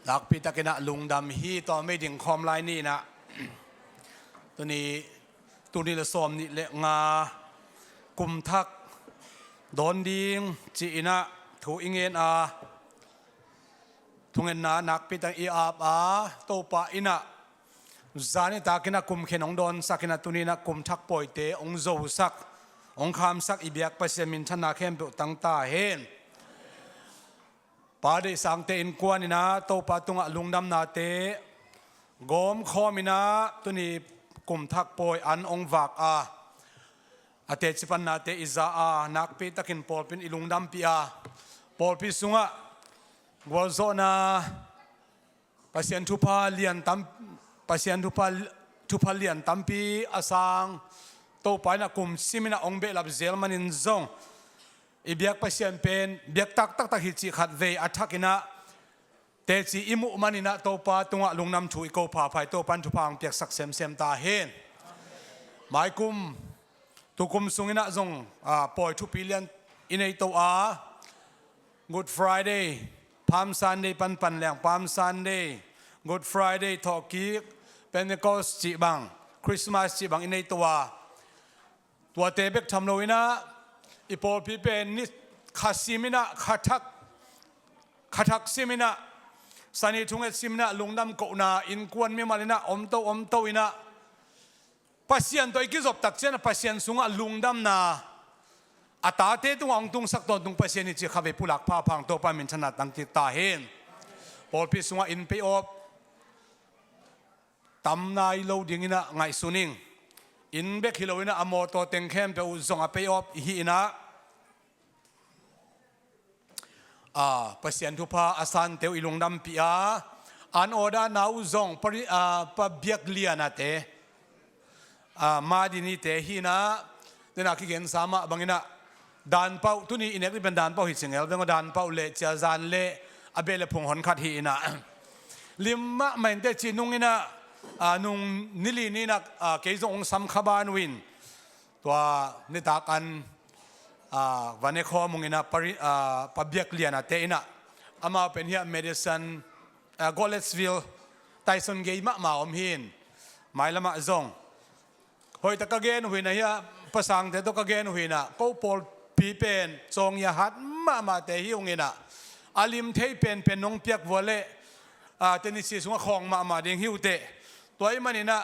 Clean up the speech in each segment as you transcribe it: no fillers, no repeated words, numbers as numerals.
นักพิตกินะลุงดำฮีต่อไม่ดิ่งคอมไลน์นี่นะตัวนี้ละสอมนี่เละงากุมทักโดนดิ่งจีนะถูอิงเงินทุงเงินนานักพิตังอาบโตปะอินะจานี่ตากินะกุมเขนองโดนสักกินะตัวนี้นะกุมทักปอยเตองโจสักองคำสักอิบยักไปเสมินชนะเข้มเปตั้งตาเห็นปาได้สังเตอินกวนนี่นะโตปะตุงลุงดำนาเตกอมคอมินะตัวนี้กุมทักปอยอันองวักอาเตจิปันนาเตอิซานักพิตกินปอลเป็นอิลุงดำปีปอลพิสุงวอลโซนาปัสยันทุพาเลียนตัมปัสยันทุพาเลียนตัมปีอาสังโตไปนักกุมซิมินะองเบลับเซลมันอินซงอีเบียกปัสยันเป็นเบียกตักฮิจิขัดเวอัฐกินะเตจิอิมุมันินะโตปาตุงะลุงนำถุยโกผาไฟโตปันทุพังเปียกสักเซมตาเห็นหมายกุมตุกุมสุงินะซงปอยทุปีเลียนอินไอโตGood Friday Palm Sunday ปันแหลง Palm Sunday Good Friday ทอกีPentecostal จีบัง Christmas จีบังอินไอตัวเตเบกทำโนวินะอีปอลพีเป็นนิขัดซิมินะขัดซิมินะสันนิทุงเอซิมินะลุงดำโกนาอินกวนมีมาลินะอมโตอินะปัสยันตัวอีกจบตักเจนปัสยันสุงะลุงดำนาอาตาเตตุงองตุงสักตอนตุงปัสยันนี่จะขับไปผู้หลักพาพังตัวปามินชนะตั้งติตาเห็นปอลพีสุงะอินไปอบตำนายโลดิ่งอินะไงสุนิงอินเบกฮิโลวินะอโมโตเต็งเข้มไปอุซงอไปอบฮีนะปัสยันทุพาอาสันเตวอิลุงดำปีอันโอดานาอุซงปะเบียกเลียนะเตมาดินีเตฮีนะเดนักเขียนสามะบางอินะดานเป้าตุนี้อินเอกที่เป็นดานเป้าหิตเสียงเอลเป็นว่าดานเป้าเละเจาจานเละอเบลพงหอนขัดฮีนะลิมมะเหม็นเตจินุงอินะนุงนิลีนี่นักเกี่ยงองสัมขบานวินตัวนิตากันวันนี้ข้อมุงอินะปะเบียกเลียนะเตอินะอามาเป็นเฮียเมดิสันโกเลสวิลไทสันเกย์มะมาอมหินไม่ละมาซงหอยตะกะเกนหุยนะเฮียภาษาอังกฤษตะกะเกนหุยนะก็ปอลปีเป็นจงยาหัดมาเตหิองอินะอาลิมเทเป็นน้องเปียกวัวเล่เทนนิสสุงของมาเดียงหิวเตตัวมันนี่นะ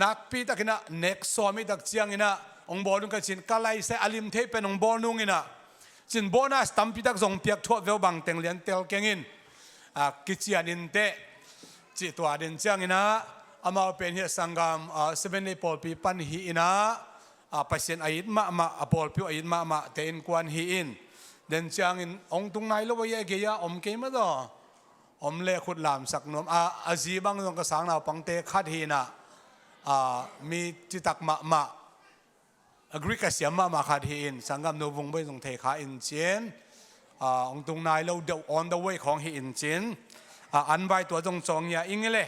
นักปีตะกินะเน็กซอมิตักเจียงอินะองบอลนุ่งกันจินกาไลเซอาลิมเทเป็นองบอลนุ่งอินะจินโบนัสตัมปีตักส่งเปียกทวดเวลบังเต็งเลียนเตลเกงินกิจยานินเตจิตัวเดินเจียงอินะอามาเป็นเฮียสังกามเซเว่นในปอลปีปันฮีอินะปัสยันอายิดมาปอลพิวอายิดมาเตอินกวนฮีอินเดินเจียงอินองตุงไนโลวายเกียอมเกยมาดอมเล่ขุดลามสักนมอาจีบังตรงกระสังเราปังเตขัดฮีนะมีจิตักมากรีกเสียมาขัดฮีอินสังกามโนวงไปตรงเทขาอินเจนองตุงไนเราเดา on the way ของฮีอินเจนอันใบตัวตรงจงเนี่ยอิงเลย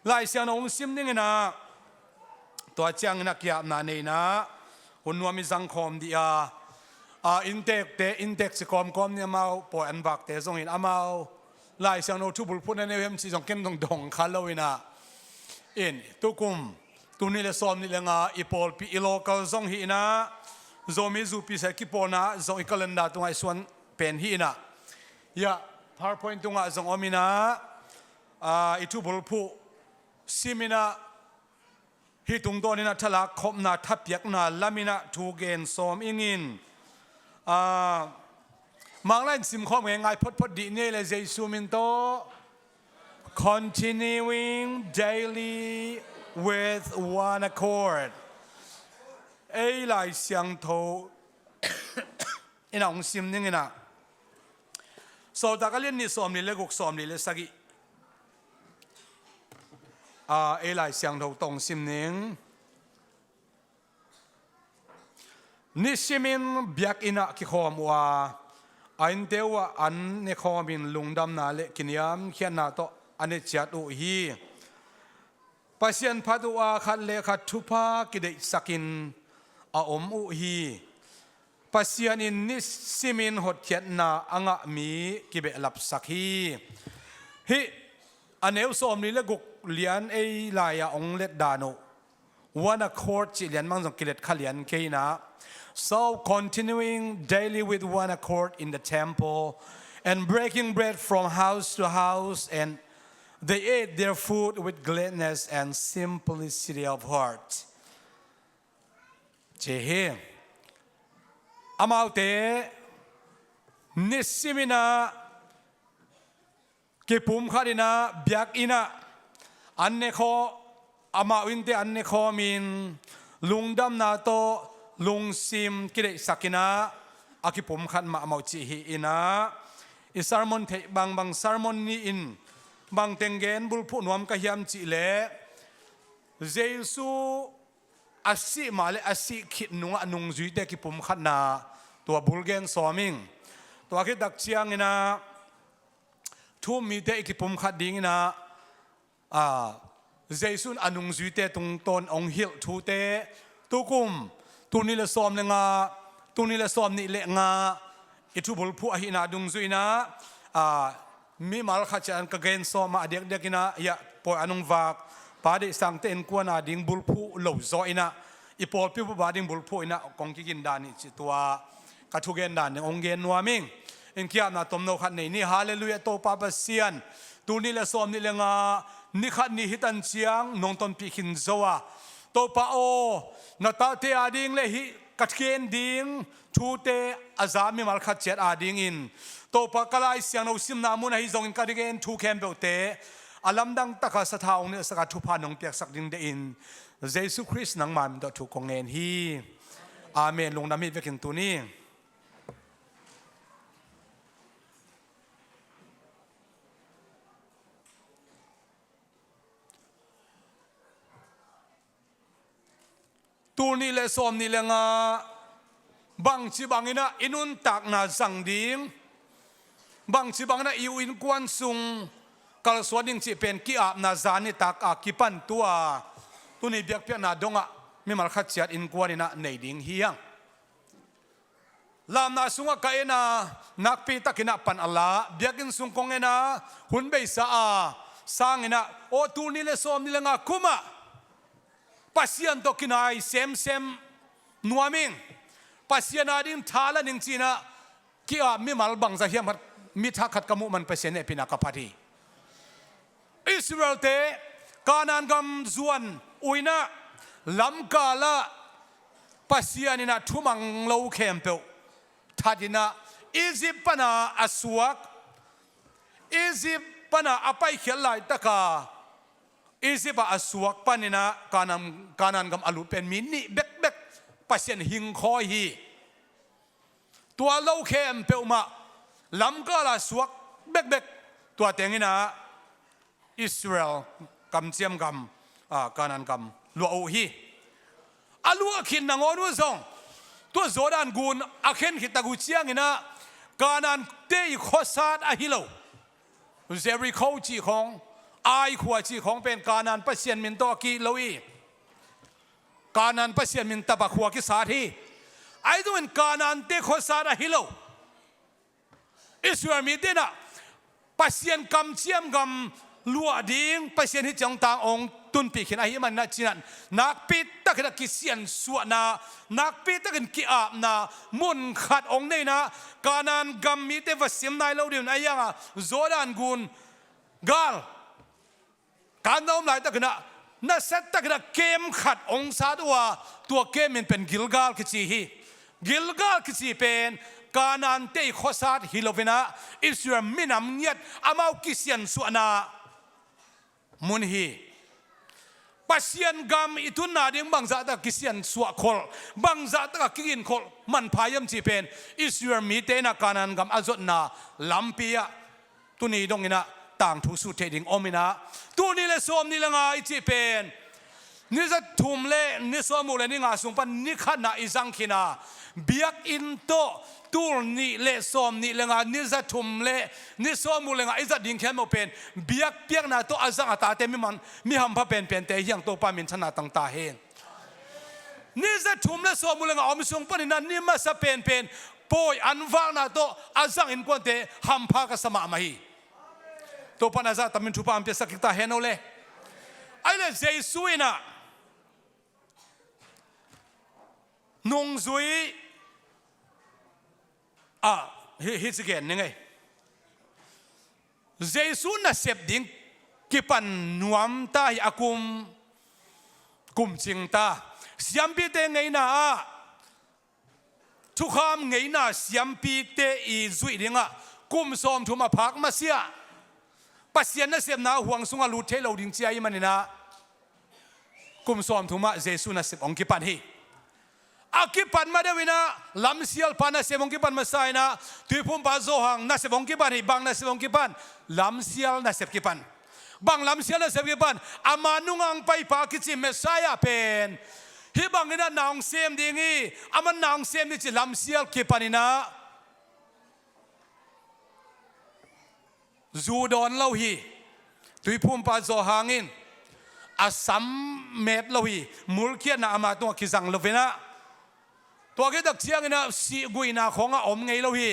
ไล่เสียงองซิมนี่นะตัวเจียงนักยานานี่นะหุ่นวามิสังคมดีอินเทคสิคอมเนี่ยมาปล่อยอันบักเตะส่งเห็นอามาไล่เสียงโนทุบุลพูดในเว็บซีส่งเก็มดงคาร์ลวินะอินตุกุมตุนี่เลสอมนี่เลงอีพอลปีอีโลกัลส่งหินะโซมิซูปีเสกิปอนะส่งอีกัลเลนดาตุงไอส่วนเป็นหินะยาพาร์พอยต์ตุงไอส่งอมินะอีทุบุลพูซิมินะฮิตุงตัวนี้นะทลากคบนาทับยักนาลามินะทูเกนสอมอิงินมังเล่นสิมข้อมง่ายพดดีเนี่ยเลยเจสุมินโต continuing daily with one accord ไอ้หลายเสียงโทอินาองซิมนี่ไงนะโซตากเลียนนี่สอมนี่เล็กกสอมนี่เล็กสักไอ้หลายเสียงเราตรงซิมนิงนิสิมินเบียกอินะคิขอมว่าอันเดียวอันนี้ขอมินลุงดำนาเล็กินยามเขียนนาโตอันนี้จัดอุฮีปัสยันพัดว่าขัดเล็กขัดทุพากิเดสักินอมอุฮีปัสยันอินนิสิมินหดเขียนนาอังะมีกิเบลับสักฮีฮิ อันเอวสอมนี่ละกุกเลียนไอลายองเล็ดดานุone accord จิเลียนมังสงกิเลตขเลียนเคนะ so continuing daily with one accord in the temple and breaking bread from house to house and they ate their food with gladness and simplicity of heart เจเฮอามาเตนิสิมินากิปุมขาดินาเบียกอินะอันเนโคอามาวินเตอันเนโคมินลุงดำนาโตลุงซิมกิเลสักินะอากิปุมขัดมาอามาจิฮีอินะอิสารมอนเทบางสารมอนนี่อินบางเตงเกนบุลพุนวมกะยามจิเลเจซูอาศิมาเลอาศิขิดนุงอนุงจุยเตกิปุมขัดนาตัวบุลเกนสอมิงตัวคิดดักเชียงนะทุ่มมีเตกิปุมขัดดิ้งนะเจสุนอนุงจุยเตตรงตนองฮิลทูเตตุกุมตุนิเลสอมเลงาตุนิเลสอมนี่เลงาอิทุบุลผู้อหินาดุงจุยนะมีมาลขัดจันกะเกนสอมาเด็กๆนะอย่าปล่อยอนุงวักปาดิสังเตนกวนอาดิ้งบุลผู้เหล่าจอยนะอีปอลพิบาดิ้งบุลผู้นะกองกินดานิจิตัวกัทุเกนดานองเกนนัวมิงอินเกียบนาตมโนขัดนี่ฮาเลลูยาโตปาปเซียนตุนิเลสอมนี่เลงานิขัดนี่ฮิตันเชียงนงตนปีขินโซวาโตปาโอนาตาเตอาดิ้งเลหิกัดเกนดิ้งทูเตอาซามิมาลขัดเจ็ดอาดิ้งอินโตปากลายเสียงเราซิมนามุนให้จงอินกัดเกนทูแคมเบลเตอาลัมดังตะกัสทาวเนี่ยสกัดทุพานงเปียกสักดินเดอินเยซูคริสต์นังมันต่อถูกคงเงินฮีอาเมนลงน้ำมิดไปกินตัวนี้ตัวนี้เลสอมนี่เลงาบางชีบังอินะอินุนตักนาสังดิ้งบางชีบังนะอิวอินกวนซุงกัลสวดิงจีเป็นกีอาบนาจานิตักอากิปันตัวนี้เบียกเปียนาดงะมีมาขัดเสียดอินกวนนี่นะในดิ้งเฮียงลามนาสุงะกายนะนักปีตักินะปันอัลลาเบียกินสุงกงเอนะหุ่นเบสาสร้างเอนะโอตัวนี้เลสอมนี่เลงาคุมะpasien to kinai sem nuaming pasien adin thala ning china kia mi mal bang za hiam mi tha khat kamu man pasien e pina kapati Israel te kanan gam zuan uina lam kala pasien ina thumang lo khempe thadina Egypt pana aswak Egypt pana apai khelai taka Egypt aswak panina kanan gam alu pen mini bek pasien hing khoi hi tua lo khem pe uma lam ka la swak bek tua tengina Israel kam chiam gam kanan gam lo o hi alu akhin nangonu zong tua Jordan gun akhen khitagu chiang ina kanan te khosat a hilo Jericho chi khongไอขวาจีของเป็นการนันปัสเซียนมินโตกีโลวีการนันปัสเซียนมินตะบะขวากิสาทีไอตัวเป็นการนันเตโคสาระฮิโลอิสราเอลมีเดนะปัสเซียนกำเชียมกำลัวดิ้งปัสเซียนที่จังต่างองตุนปีขินไอฮิมันนัดจีนันนักปิดตะกันกิเซียนสวนานักปิดตะกันกิอาบนามุนขัดองเนี่ยนะการนันกำมีเตวัสเซียมนายเราเดียวไอยังอ่ะโจดานกุนกาลการน้อมไหลตะกันน่ะเซตตะกันเกมขัดองศาตัวเกมมันเป็นกิลกาลกิจีฮีกิลกาลกิจีเป็นการนันเตยโคสาดฮิโลเวนะอิสราเอลมินามเนียดอามากิเซียนสุนามุนฮีปัสยันกามอิทุนนาดิงบางจัตะกิเซียนสวะคอลบางจัตะกินคอลมันพายมจีเป็นอิสราเอลมีเตนะการนันกามอาจดนาลัมปียะตุนีดงอินะต่างทุสุเทดิงอมินะตัวนี้เลยสวมนี่ละไงจีเป็นนี่จะทุ่มเล่นี่สวมุเลนี่งาสุงปันนี่ขันนาอิจังขินาเบียกอินโตตัวนี้เล่สวมนี่ละไงนี่จะทุ่มเล่นี่สวมุเลงาอิจัดดิ้งแค่โมเป็นเบียกเปียกนาตัวอาจังอาตาเตมิมันมีหำพะเป็นเตยังตัวปามินชนะต่างตาเฮงนี่จะทุ่มเล่สวมุเลงาอมิสุงปันนี่นั่นนี่มาสะเป็นปอยอันฟังนาตัวอาจังอินกวนเตหำพะกับสมามาฮี ตัวปนัสตามินทุพามเปียสักกิตาเฮนเอาเลยไอ้เลยเจสุยนะนงซุยฮิตเกนยังไงเจสุน่ะเสพดิ้งกิปันนวมตาอากุมจิงตาเสียมปีเตไงนะทุกคำไงนะเสียมปีเตอีจุยดิ้งกุมซ้อมทุมาพักมาเสียปัสเซียนน่ะเสียมนาห่วงสุงาลูเทเราดิ้งเจียมันนี่นะกุมซ้อมทุมาเจสุน่ะเสพองกิปันฮีอากิปันมาเดวินะลำเสียลปานะเสพองกิปันมาใส่นะตุยพุ่มปาโซหังน่ะเสพองกิปันฮีบางน่ะเสพองกิปันลำเสียลน่ะเสพกิปันบางลำเสียลน่ะเสพกิปันอามานุงังไปปากิจิเมสายาเป็นฮิบังนี่นะนางเสียมดิ้งอามันนางเสียมนี่จิลำเสียลกิปันนี่นะจูดอนเล่าฮีตุยพุ่มปาโซหังินอาสัมเมตเล่าฮีมุลเคียนะอามาตัวกิจังเลวินะตัวกิดักเชียงนะสีกุยนาของอมไงเล่าฮี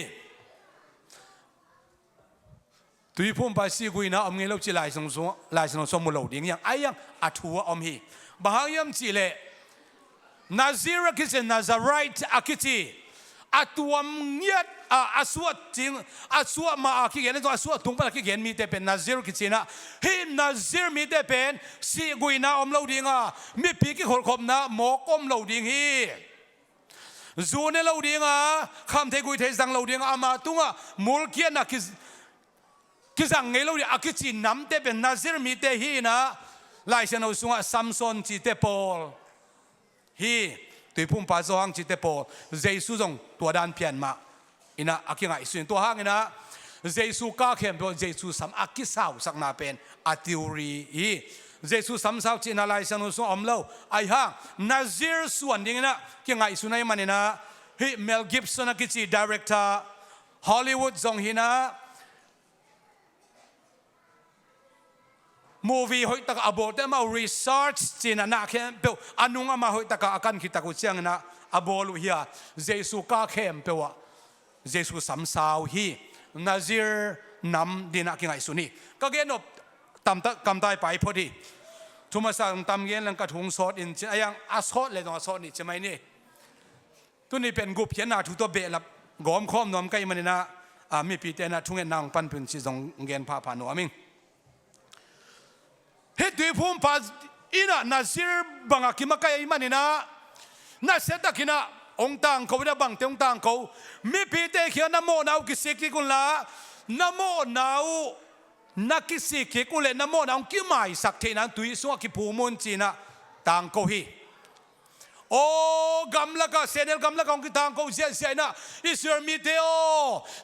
ตุยพุ่มไปสีกุยนาอมไงเล่าจีลายสงสมุลดิ้งยังไอ้ยังอัฐัวอมฮีบางยังจีเลนาซีรกิเซนาซาไรต์อากิจีอัฐัวเงียดอาสวดจริงอาสวดมาอาคิเกนตัวอาสวดตุงปะคิเกนมีแต่เป็นนาซีรกิจีนะฮินาซีรมีแต่เป็นสีกุยนาอมเล่าดิ้งมีปีกิขลขมนะหมอกอมเล่าดิ้งฮีจูเนเราดีงาคำเทกุยเทสังเราดีงาอามาตุงะมูลเกียนะคิสังเงเราดีอาคิจิน้ำเตเป็นนาซิรมีเตฮีนะลายเชนเอาสุงะซัมซอนจิเตปอลฮีตุยพุ่มปาโซฮังจิเตปอลเจสุจงตัวดานเพียนมาอินะอาคิงไอสุนตัวฮังอินะเจสุก้าเข้มตัวเจสุสัมอาคิสาวสักนาเป็นอาติวรีฮีเจสุสัมสาวจินาลายเชนเอาสุงอมเล่าไอฮังนาซิรส่วนดิ้งนะคิงไอสุนัยมันนี่นะฮิเมลกิฟสันกิจิดีเรคเตอร์ฮอลลีวูดจงฮินะมูวีหอยตะกอาบอลแต่มารีเสิร์ชจีนน่ะเข้มเปล่าอันนุ่งมาหอยตะกอาการคิดตะกุเชียงนะอาบอลเฮียเจสุก้าเข้มเปล่าเจสุสัมสาวฮีนาซิรนำดินะคิงไอสุนีก็เกณฑ์ตำตะกำได้ไปพอดีทุมาสั่งตำเย็นลังกระทุงสอดอินจะยังอาสอดเลยต้องอาสอดนี่ใช่ไหมนี่ตัวนี้เป็นกุบเขียนหน้าทุกตัวเบะลับกอมข้อมนอมใกล้มันนี่นะมีปีเตนะทุ่งเงินนางปันพื้นที่ตรงเงินพาผ่านหัวมิงเฮ็ดด้วยพุ่มพาอินะนาซิรบังอาคิมาใกล้มันนี่นะน่าเสียดกินะองต่างเขาได้บังเตองต่างเขามีปีเตเขียนนโมนาวกิสิกิกุลละนโมนาวนักกิสิกิกุเลนโมนาวกิไม่สักทีนั้นตุยสัวกิภูมุนจีนะต่างเขาฮีโอ้กำลังก็เซนเนลกำลังของกิต่างเขาเสียเสียนะอิสรามีเตโอ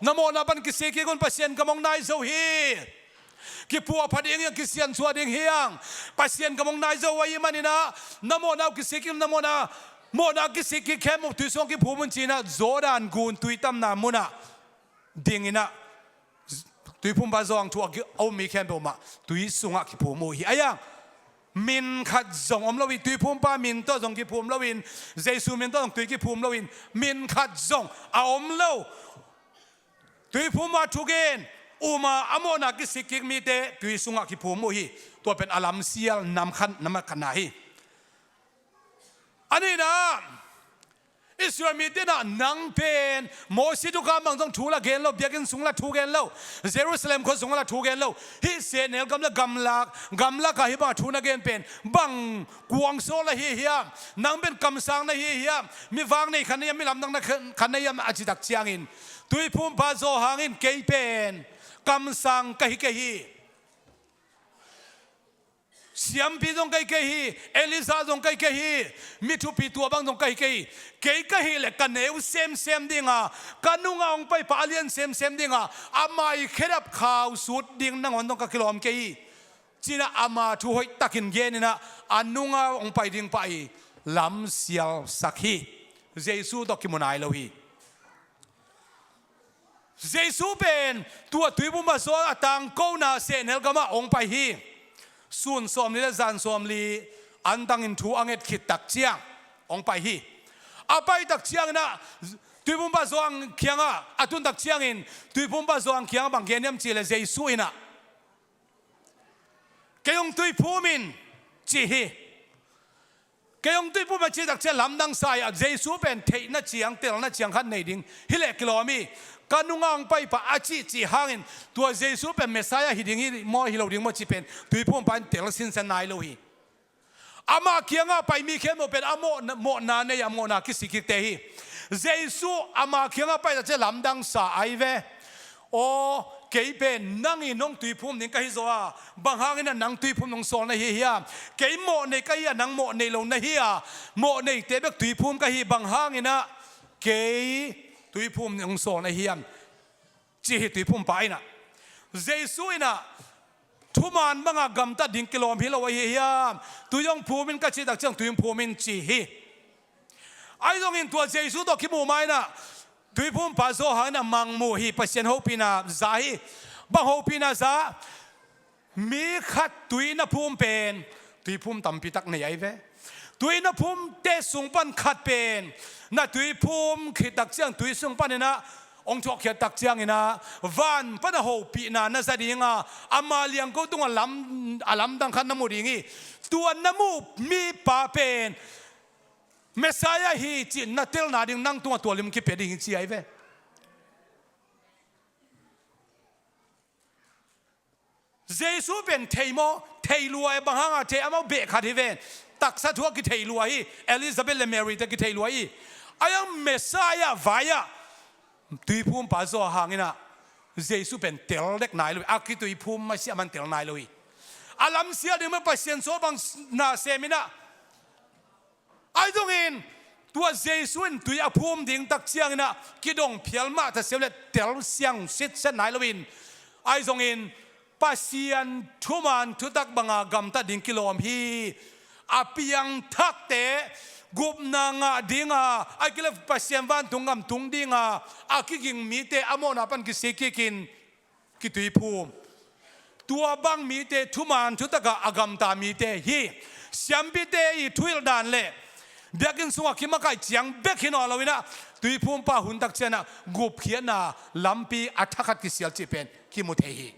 นโมนาบันกิสิกิกุลปัสเซียนกำมองนายโซฮีกิพัวพัดเองยังกิเซียนสวดเองเฮียงปัสเซียนกำมองนายโซวายิมันนี่นะนโมนาวกิสิกินโมนาโมนากิสิกิแค่มุตุยส่งกิภูมุนจีนะโจดานกุนตุยตั้มนามุนะดิ่งนะตุยพุ่มบาจองทัวกิเอามีแค่เบลมาตุยส่งกิภูมุฮีไอ้ยังมินขัดจงอมลวินตุยพุ่มป้ามินต้จงกิภูมิลวินเจสุมินต้จงตุยกิภูมิลวินมินขัดจงอาอมลวตุยพุ่มมาทุกเกนอุมาอโมนากิสิกิมีเตตุยส่งกิภูมุฮีตัวเป็นอาลัมเซียลนำขันนำขันนาฮีอันนี้นะอิสราเอลมีเดนะนังเป็นโมซิทุกการบางต้องถูละเกนเราเบียกันสูงละถูเกนเราเยรูซาเล็มคนสูงละถูเกนเราฮิเซเนลกำลังกำลังก็ฮิบาถูนักเกนเป็นบังกวงโซละเฮียมนังเป็นกำสังละเฮียมมีฟังในขันนี้มีลำนังขันนี้อาจิตักเชียงอินตุยพุ่มพาโซหางอินเกยเป็นกำสังกะฮิเสียมปีตรงไกลฮีเอลิซาตรงไกลฮีมิทุปีตัวบางตรงไกลฮีเลยกันเนวเซมดิ่งกันนุ่งองไปปาเลียนเซมดิ่งอามาอีเคดับข่าวสุดดิ่งนั่งวันตรงกิโลเมตรจีน่าอามาทุยตักินเย็นนะอันนุ่งองไปดิ่งไปลำเสียสักฮีเยซูตกิมุนายโลฮีเยซูเป็นตัวตุยบุมาโซตังโกนาเซนเฮลกามาองไปฮีส่วนสวมลีและจานสวมลีอันตังอินทูอังเอ็ดขิดตักเชียงองไปฮีอาไปตักเชียงนะตุยพุ่มบาสวงเขียงอาตุนตักเชียงอินตุยพุ่มบาสวงเขียงบางเกณฑ์ยมจีเลเจสุยนะ kayong tuy pumin chi hi kayong tuy pumin chi tak che lam dang sai a Jesu pen thei na chiang tel na chiang khan nei ding hile kilomi kanungang pai pa achi chi hangin tua Jesu pen Messiah hiding hi mo hilo ding mo chi pen tuy pum pan tel sin san nai lo hi ama kianga pai mi khem mo pen amo mo na ne amo na ki sikik te hi Jesu ama kianga pai che lam dang sa ai ve o kei pen nang i nong tui phum ning kai zo a bang hangin na nang tui phum nong so na hi ya kei mo nei kai ya nang mo nei lo na hi ya mo nei te bek tui phum ka hi bang hangin na kei tui phum nong so na hi ya chi hi tui phum pai na Jesu ina thuman banga gam ta ding kilom hi lo hi ya tu yong phumin ka chi tak chang tui phumin chi hi ai dong in tua Jesu to ki mu mai na tui phum pa zo hang na mang mu hi pasien ho pina za hi bang ho pina za mi khat tui na phum pen tui phum tam pi tak nei ai ve tui na phum te sung pan khat pen na tui phum khi tak chiang tui sung pan na ong chok khia tak chiang ina van pa na ho pi na na za dinga ama liang ko tung alam dang khan na mu ringi tuan na mu mi pa pen Messiah hi chi na tel na ding nang tua lim ki pe ding chi ai ve Jesu ben theimo theilua bang hanga the amo be khat hi ven tak sa thua ki theilua hi Elizabeth le Mary te ki theilua hi ayang Messiah vaya tui phum pa zo hangina Jesu ben tel lek nai lo a ki tui phum ma sia man tel nai lo hi alam sia de ma pasien so bang na semina ai dong in tua Jesu in tui a phum ding tak chiang ina ki dong phial ma ta seule tel siang sit sa nai lo in ai dong in pasien thuman thu tak banga gam ta ding kilom hi apiang thak te gup na nga dinga ai kile pasien van tungam tung dinga akiging mi te amona pan ki sekikin ki tui phum tua bang mi te thuman thu taka agam ta mi te hi siampi te I thuil dan le biakin sunga kimakai chiang bekin olawina tui phum pa hun tak chena gup khiana lampi athakat ki sial chi pen ki mu the hi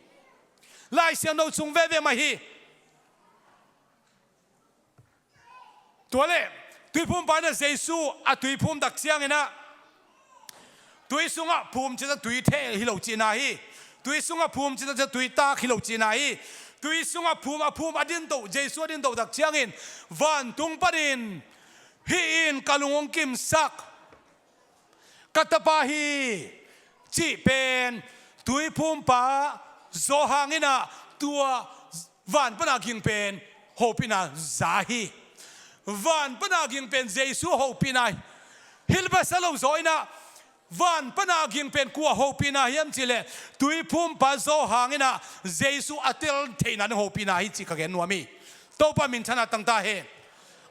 lai siang no chung ve ve ma hi tuale tui phum pa na Jesu a tui phum tak chiang ina tui sunga phum chi tui the hi lo chi na hi tui sunga phum chi tui ta hi lo chi na hi tui sunga phum a phum adin to Jesu adin to tak chiang in van tung parin hi in kalungong kim sak katapa hi chi pen tui phum pa zo hangina tua van pana king pen hopina zahi van pana king pen Jesu hopina hilba salo zoina van pana king pen kwa hopina hiam chile tui phum pa zo hangina Jesu atel theina hopina hi chi ka gen nuami to pa min thana tangta he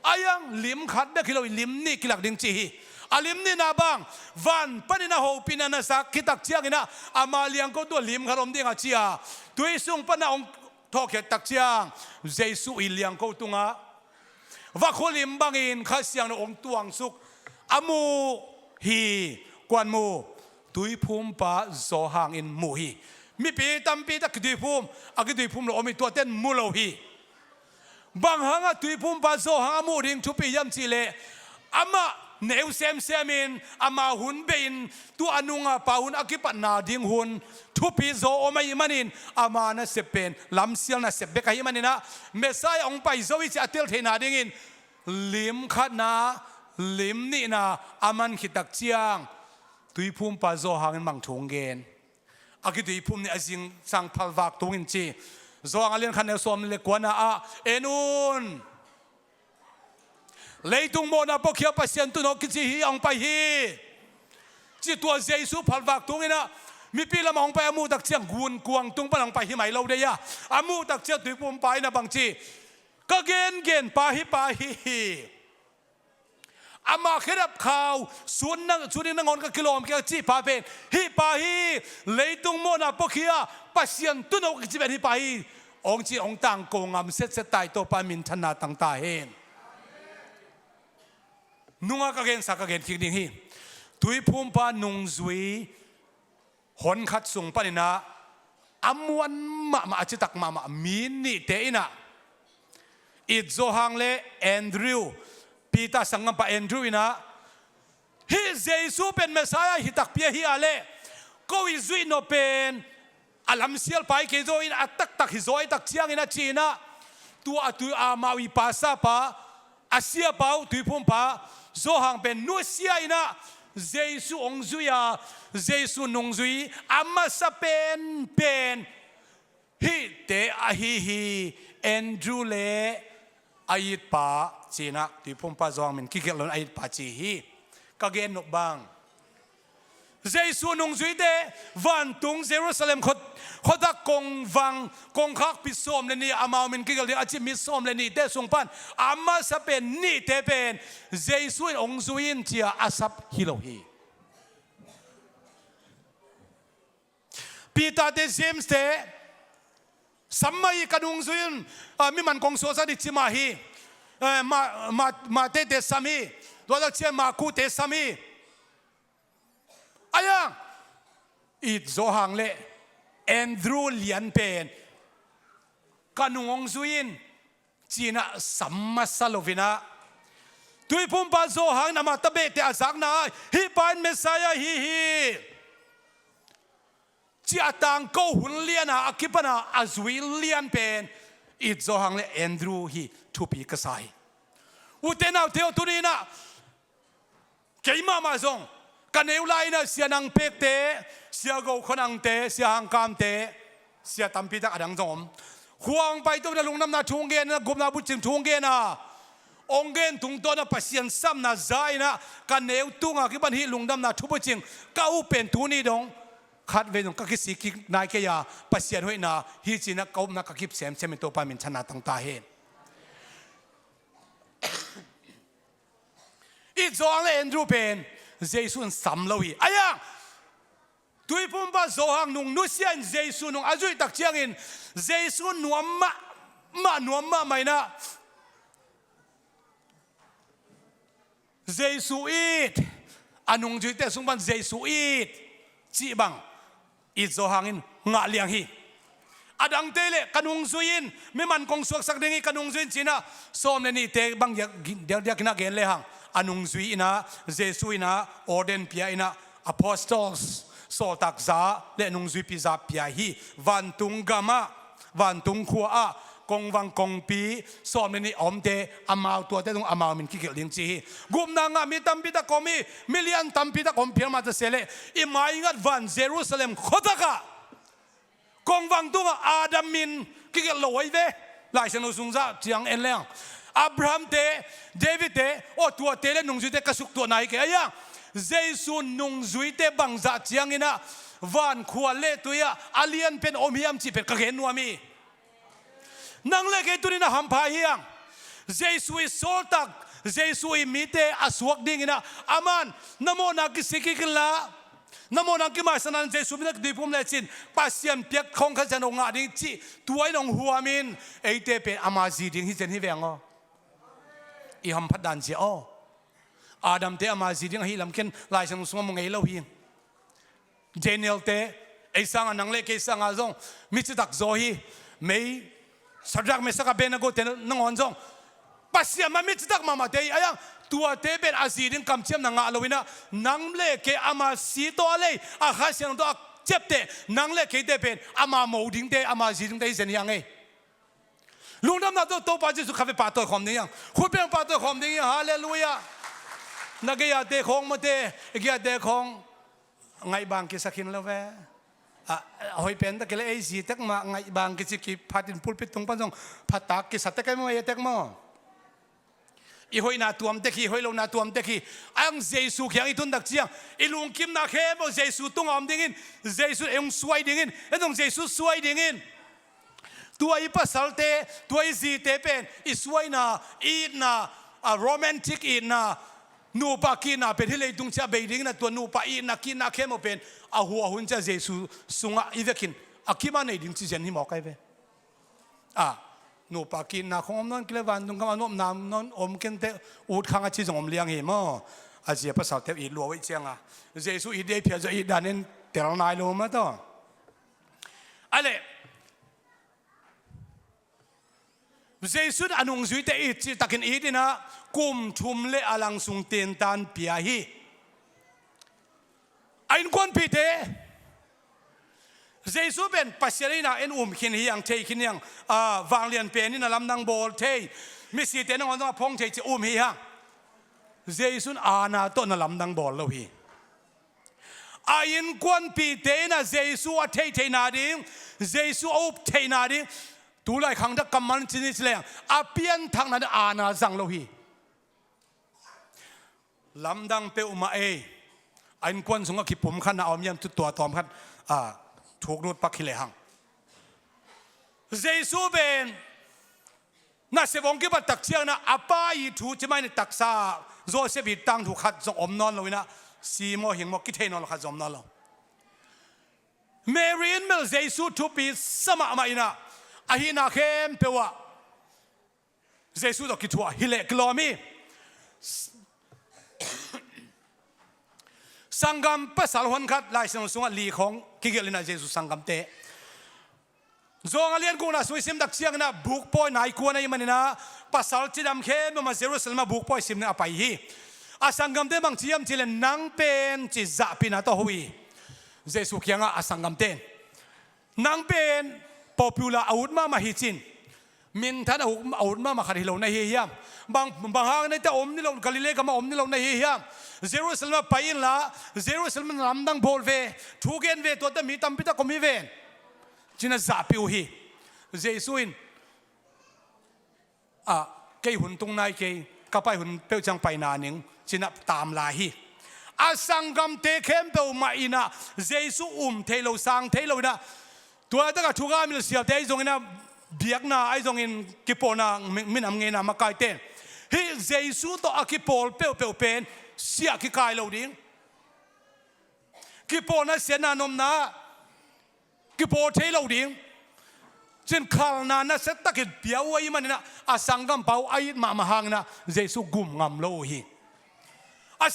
ayang lim khat be kilo lim ni kilak ding chi hi alim ni na bang van panina ho pinana sa kitak chiang ina amaliang ko to lim kharom ding a chia tui sung pana ong thok tak chiang Jesu iliang ko tunga va kholim bangin khasiang no ong tuang suk amu hi kwan mu tui phum pa zo hang in mu hi mi pi tam pi tak tui phum agi tui phum lo omi to ten mu lo hi bang hanga tui phum pa zo hanga mu ring thu pi yam chi le ama neu sem semin ama hun bein tu anunga paun akipat na ding hun thu pi zo omai manin ama na sepen lam sial na sebe kai manina Messiah ong pai zo ich atel thena ding in lim khat na lim ni na aman khitak chiang tui phum pa zo hangin mang thung gen aki tui phum ni azing sang phalwak tungin chi zo angalian khan ne som le kwana a enun leitung mo na po khia pasien tu no ki chi hi ong pai hi chi tua Jesu phalwak tungina mi pila ma ong pai amu tak chiang gun kuang tung pa ong pai hi mai lo de ya amu tak chia tui phum pai na bang chi ka gen pa hi ama khirap khaw sun na ngon ka kilom ka chi pa pen hi pa hi leitung mo na po khia pasien tu no ki chi ben hi pa hi ong chi ong tang ko ngam set tai to pa min thana tang ta hen nunga ka gen sa ka gen thik ding hi tui phum pa nung zui hon khat sung panina amuan ma chi tak ma min ni te ina it zohang le Andrew Peter sangam pa Andrew ina hi Jesu pen Messiah hi tak pia hi ale ko izui no pen alam sial pai ke zo in atak tak hi zoi tak chiang ina china tu atu amawi pasa pa asia pau tu pum pa zohang pen nu sia ina Jesu ong zuya Jesu nong zui amma sa pen hi te a hi Andrew le ayit pa china tu pum pa zong min kikil lon ayit pa chi hi kagen no bang Jesu nong zui de van tung Jerusalem khoda kong wang kong khak pisom le ni amao min kikil de achi mi som le ni te sung pan amma sa pen ni te pen Jesu ong zuin chia asap hilo hi Peter de James de sammai kanung zuin mi man kong so sa di chima hi ma te sami do da che ma ku te sami ayang it zohang le Andrew lian pen kanung zuin china samma salovina tui pumpa zohang na matabe te azak na hi pan Messiah hi chi atang ko hun lian a akipana azui lian pen it zohang le Andrew hi thupi kasai utena theo turina keima ma zong kaneu lai na sia nang pek te sia go khonang te sia hang kam te sia tampi ta adang zom huang pai to na lungnam na thung gen na gup na bu chim thung gen na ong gen tung to na pasien sam na zai na kaneu tunga ki ban hi lungnam na thu bu ching ka u pen tu ni dong khat ve dong ka ki si ki nai ke ya pasien hoi na hi china ka na ka kip sem sem to pa min chana tang ta hen it zong le Andrew pen Jesu sam lowi ayang tui pumpa zohang nung nusian Jesu nung azui tak chiangin Jesu nuam ma mai na Jesu it anung jui te sung ban Jesu it chi bang it zohangin nga liang hi adang tele kanung zuin mi man kong suak sak dengi kanung zuin china som le ni te bang dia kina gen le hang anung zui ina Jesu ina orden pia ina apostles so tak za le nung zui pi za pia hi van tung gama van tung khua kong wang kong pi som le ni om te amao tua te tung amao min kikil ding chi gum na nga mi tam pi ta komi million tam pi ta kom pia ma ta sele i mai ngat van Jerusalem khotaka kong wang tung Adam min kikil loi ve lai seno sung za chiang en leng Abraham te David te o tua te le nung zui te kasuk tua nai ke ayang Jesu nung zui te bang za chiang ina van khua le tuya alien pen omiam chi pen ka gen nuami nang le ke turina hampa hiang Jesu i soltak Jesu i mite aswak ding ina aman namo na kisikikla namo na kimasanan Jesu binak dipum le chin pasiam piak khong kha janong nga ding chi tuai nong huamin eite pe amazi ding hi chen hi vengo i ham phat dan chi o Adam te amazi ding hi lam ken lai sang sung mo ngei lo hi Daniel te ei sang nang le ke sang a zong mi chi tak zo hi mei Sadrak Mesak Abednego te nang on zong pasiam ma mi chi tak mama te ayang tua te ben azidin kam chem na nga alowina nang le ke ama si to ale a khasian to chepte nang le ke te ben ama moding te ama ziding te zen yang e lungnam na to pa jesu khabe pa to khom ding yang khupeng pa to khom ding yang hallelujah nagaya te khong ma te gya te khong ngai bang ki sakin lo ve hoi pen ta kele ai si tek ma ngai bang ki chi phatin pulpit tung pa jong phatak ki satek kai mo ye tek mo i hoi na tuam te khi hoi lo na tuam te khi ang Jesu khyang i tun dak chiang i lung kim na khe bo Jesu tung om ding in Jesu eng suai ding in edong Jesu suai ding in tua i pasal te tua i zi te pen i suai na i na a romantic i na nu pa ki na pen hilei tung cha be ding na tua nu pa i na ki na khe mo pen a huwa hun cha Jesu sunga i vekin akima nei ding chi jen hi mo kai ve nu pa kin na khom non kle van dung kam nom nam non om ken te ut khang a chi jong om liang hi mo a ji pa sa te i lo wei chiang a Jesu i de phia zo i danin tel nai lo ma to ale Jesus anong zui te it si takin itina kum thum le alang sung ten tan pia hi ain kon pite Jesus ben pasirina en khin hi ang thei khin yang wang lian pe ni na lam nang bol thei mi si te nang on phong thei chi hi ha Jesus ana to na lam nang bol lo hi ain kon pite na Jesus a thei na ding Jesus op thei na ding tu lai khang da kaman chini chleng apian thang na ana jang lo hi lam dang pe uma e ain kon sunga ki pum khan na om yam tu to tom khanถูกรูดปักขิเลหังเยซูเป็นน่าเสวงกิบัตตักเชียงนะอาป้าอีถูจะไม่ในตักซาโจเซบิตังถูกขัดจงอมนอนเลยนะซีโมหิงโมกิเทนอนขัดจงนอนเลยเมรินเมลเยซูทุปีสมาไม่นะอาหินาเข้มเปว่าเยซูตอกิทัวฮิเลกลอมีสังกัมภาษาลวนขัดลายเสียงสูงลีของกิเกลินาเยซูสังกัมเตะจงเลียนกูนะสวยซิมดักเสียงนะบุกปอยนายกูนะมันนะภาษาจีดำเข้มมาเยรูซาเล็มบุกปอยซิมนะไปฮีสังกัมเตะบางทีมจีเลนนังเป็นจีจ่าปีนาโตฮุยเยซูเขียงสังกัมเตะนังเป็นป๊อปปูล่าอาวุธมาฮิจินมินท่านอาวุธมาขัดฮิโลในเฮียมบางห้างในแต่อมนี่เรากาลิเลก็มาอมนี่เราในเฮียมเยรูซาเล็มไปอินละเยรูซาเล็มลำดังโบลเวทุกเกนเวตัวแต่มีตั้มพิตาก็มีเวนจิน่าจ่าปิวฮีเยซูอินเกยหุ่นตรงไหนเกยก็ไปหุ่นเปียวจังไปนาหนิงจิน่าตามลาฮีสังกัมเตเข้มเปียวมาอินะเยซูเทโลสังเทโลนะตัวตั้งแต่ทุกอามิลเสียเตยจงอินะเบียกนาไอจงอินกิปโปนามินำเงินมาไกลเต้ฮีเยซูตัวกิปโปลเปียวเป็นเสียกิกายเราดิ้งกิปโปนะเสียนานมนะกิปโปเทเราดิ้งจนข่าวนั้นนะเสร็จตะกิดเปียวไอ้มันนะสังกัมเปาไอ้มาหังนะเยซูกุมงามโลหิ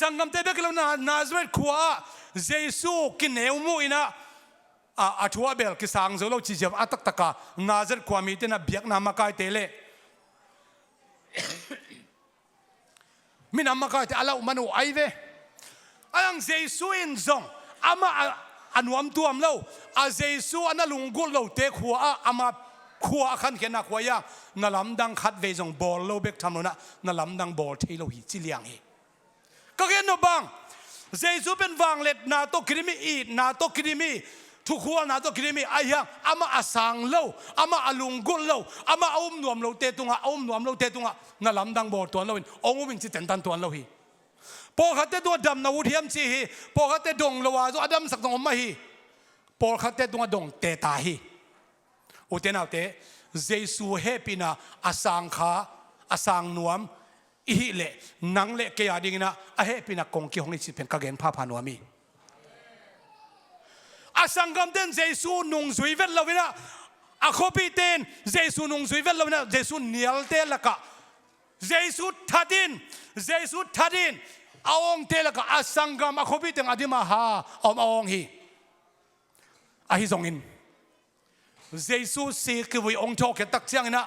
สังกัมเตเบกเรานาซเรตขวาเยซูกินเหวมุยนะทัวเบลกิสังโซโลจิเจวตักตะกานาซเรตขวามีเตนะเบียกนามาไกเตเลมินำมาก็จะเอามันเอาไอ้เว้อันเยซูอินซงอามาอันวมตัวมเล่าเยซูอันนั้นลุงกุลเราเตะขัวอามาขัวขันเขียนนักขัวยานั่นลำดังขัดเวจงบอลเราเบกทำโน่นนั่นลำดังบอลที่เราหิจิเลียงเฮก็เห็นนบังเยซูเป็นวังเล็ดนาโตคริมีอีนาโตคริมีทุกคนนาโตคริมีไอ้ยังอามาสังเล่าอามาลุงกุลเล่าอามาอุ้มนวมเราเตะตุงอุ้มนวมเราเตะตุงนั่นลำดังบอลตัวเราเป็นองค์วิ่งจิตเต็มตันตัวเราฮีพอขัดเตะตัวดำนาวุฒิมชีฮีพอขัดเตะดงละวาโซอดัมสักตรงอมมาฮีพอขัดเตะตัวดงเตะตาฮีอุเทนเอาเตะเยซูเฮปินาสังขาสังนวมอีเล่นังเล่เกียดิงนะเฮปินากงกิฮงอิจิเป็นกะเกนพาพานวมีสังกัมเตนเยซูนุงซุยเวลลาวินะขบิเตนเยซูนุงซุยเวลลาวินะเยซูเนียลเตละกะเยซูทัดินเอาองเตละกะสังกัมขบิเตนอดิมาฮาอมองฮีฮิซงอินเยซูสีคือวิองโชกตักเชียงนะ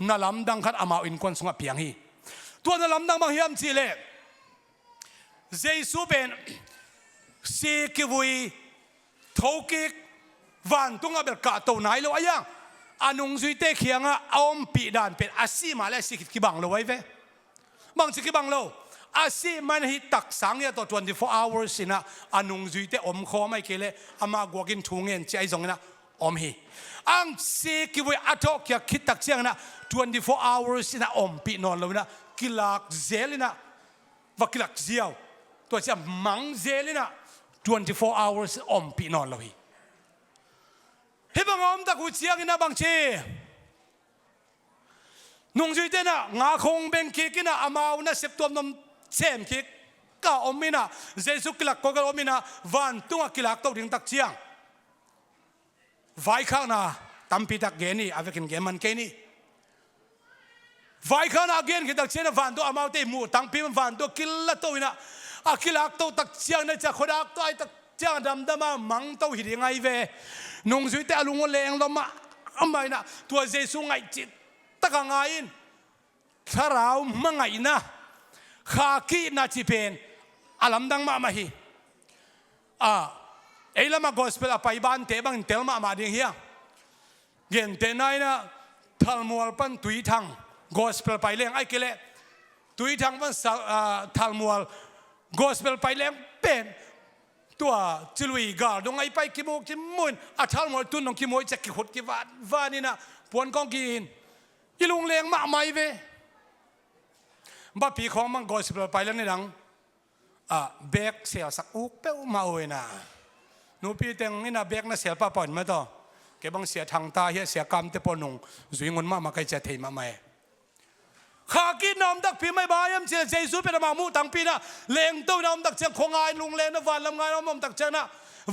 นั่นลำดังขัดอามาอินควนสงบเพียงฮีตัวนั่นลำดังบางเฮียมจีเล่เยซูเป็นสีคือวิทุกิกวันตุงเบลกาตัวไหนเราไอ้ยังอนุงซุยเตะเขียงอมปีดานเป็นอาศีมาและสิกิบังเราไว้เว้บางสิกิบังเราอาศีมันฮิตักสังเนี่ยตัว24 hours สินะอนุงซุยเตะอมคอไม่เกลอามากวกินทุ่งเงินใจจงนะอมฮีอังสิกิวิอัตโตกิคิดตักเชียงนะ24 hours สินะอมปีนอนเรานะกิลักเซลินะว่ากิลักเจียวตัวจะมังเซลินะ24 hours อมปีนอนเลยเฮ้ยบางอมตะกุเชียงนะบางเชนุ่งจุยเตนะงาคงเบงคิกินะอามาวนะเสพตัวน้ำเช่มคิกก็อมมินะเจสุกิลักก็อมมินะวันตุงกิลักตัวถึงตักเชียงไว้ข้างนะตั้มปีตักเกนี่อาเวกินเกมันเกนี่ไว้ข้างนะเกนกิตักเชียงนะวันตัวอามาวเตมูตั้งปีมันวันตัวกิลละตัวนะกิลักตัวตักเชียงนะจะคนอักตัวไอตักเชียงดำมามังตัวหิดยังไงเวนุ่งจุยเตะลุงเลงลมมาทำไมนะตัวเจสุไงจิต ตะกังไงอินถ้าเราไม่ไงนะข้ากี้นาจิเป็นอลัมดังมาฮีเอลมากอสเปลไปบ้านเตบังเตลมาดิ่งเฮียเย็นเตนายนะทัลมัวปันตุยทังกอสเปลไปเลี้ยงไอ้เกลตุยทังปันทัลมัวกอสเปลไปเลี้ยงเป็นตัวจิลุยกาดงไอไปกิโมกิมุนทัลมัวตุนงกิโมจะกิขดกิวานี่นะปวนกองกินอีลุงเลี้ยงมาไม่เวบ้าปีของมังกอสเปลไปเลี้ยงในดังเบกเสียสักอุกเป้ามาโอยนะนูปีเต็งนี่นะเบกน่ะเสียป้าปอนมาต่อเก็บังเสียทางตาเฮียเสียกรรมเตปนงจุยงนมาใครจะเทมาไหมข้ากินน้ำดักพี่ไม่บายมเสียเจสุเป็นมามูตังปีนะเลงตู้น้ำดักเชียงคงไงลุงเลงนะวันลำไงน้ำดักเชียงนะ